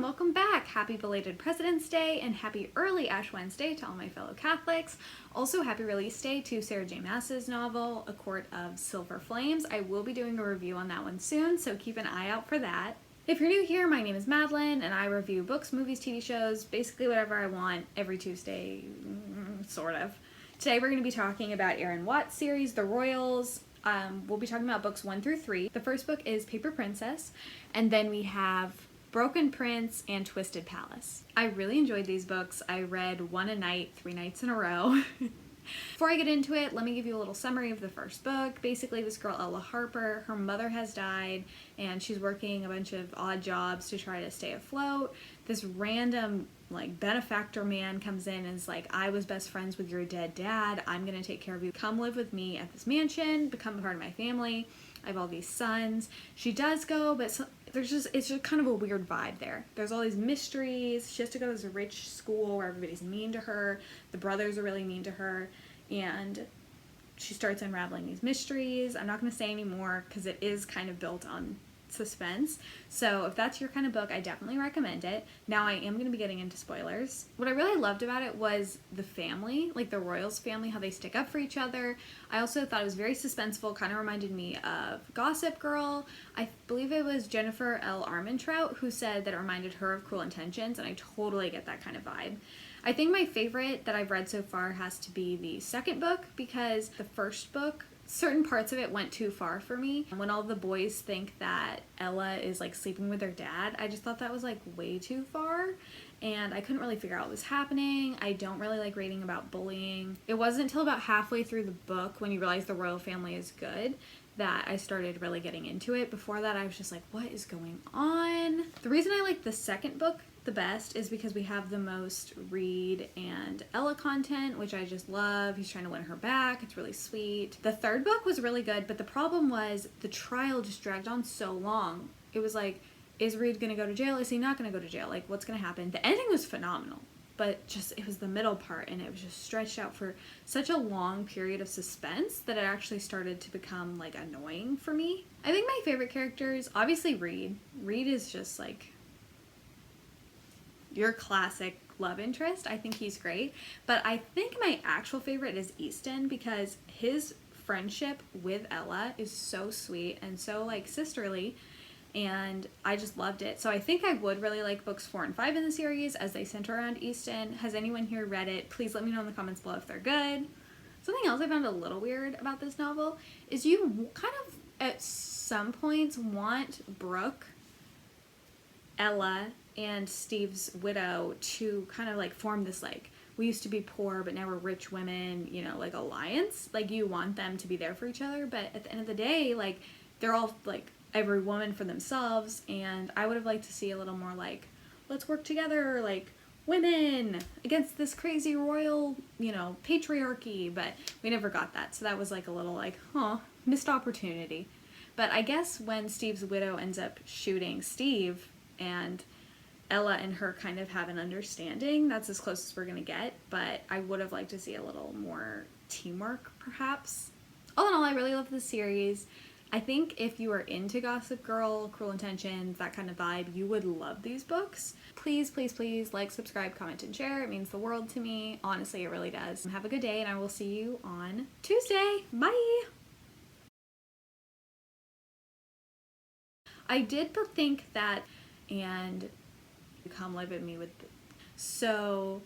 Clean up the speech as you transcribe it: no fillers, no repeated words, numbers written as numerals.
welcome back. Happy belated President's Day and happy early Ash Wednesday to all my fellow Catholics. Also happy release day to Sarah J. Maas's novel, A Court of Silver Flames. I will be doing a review on that one soon, so keep an eye out for that. If you're new here, my name is Madeline and I review books, movies, TV shows, basically whatever I want every Tuesday, sort of. Today we're going to be talking about Erin Watt's series, The Royals. We'll be talking about books 1 through 3. The first book is Paper Princess, and then we have Broken Prince and Twisted Palace. I really enjoyed these books. I read one a night, 3 nights in a row. Before I get into it, let me give you a little summary of the first book. Basically, this girl, Ella Harper, her mother has died, and she's working a bunch of odd jobs to try to stay afloat. This random, benefactor man comes in and is like, I was best friends with your dead dad. I'm gonna take care of you. Come live with me at this mansion, become a part of my family. I have all these sons. She does go, but it's just kind of a weird vibe there. There's all these mysteries. She has to go to this rich school where everybody's mean to her. The brothers are really mean to her, and she starts unraveling these mysteries. I'm not going to say any more because it is kind of built on suspense. So if that's your kind of book, I definitely recommend it. Now I am going to be getting into spoilers. What I really loved about it was the family, the Royals family, how they stick up for each other. I also thought it was very suspenseful, kind of reminded me of Gossip Girl. I believe it was Jennifer L. Armentrout who said that it reminded her of Cruel Intentions, and I totally get that kind of vibe. I think my favorite that I've read so far has to be the second book, because the first book, certain parts of it went too far for me. When all the boys think that Ella is sleeping with their dad, I just thought that was way too far, and I couldn't really figure out what was happening. I don't really like reading about bullying. It wasn't until about halfway through the book, when you realize the royal family is good, that I started really getting into it. Before that, I was just like, what is going on? The reason I like the second book the best is because we have the most Reed and Ella content, which I just love. He's trying to win her back. It's really sweet. The third book was really good, but the problem was the trial just dragged on so long. It was is Reed gonna go to jail? Is he not gonna go to jail? What's gonna happen? The ending was phenomenal, but it was the middle part, and it was just stretched out for such a long period of suspense that it actually started to become annoying for me. I think my favorite characters, obviously Reed. Reed is just your classic love interest. I think he's great, but I think my actual favorite is Easton, because his friendship with Ella is so sweet and so sisterly, and I just loved it. So I think I would really like books 4 and 5 in the series, as they center around Easton. Has anyone here read it? Please let me know in the comments below if they're good. Something else I found a little weird about this novel is you kind of at some points want Brooke, Ella, and Steve's widow to kind of form this we used to be poor but now we're rich women, alliance. You want them to be there for each other, but at the end of the day, they're all every woman for themselves, and I would have liked to see a little more let's work together, women against this crazy royal, patriarchy, but we never got that. So that was a little missed opportunity. But I guess when Steve's widow ends up shooting Steve and Ella and her kind of have an understanding, that's as close as we're gonna get, but I would have liked to see a little more teamwork, perhaps. All in all, I really love this series. I think if you are into Gossip Girl, Cruel Intentions, that kind of vibe, you would love these books. Please, please, please subscribe, comment, and share. It means the world to me. Honestly, it really does. Have a good day, and I will see you on Tuesday. Bye! I did think that, and come live with me so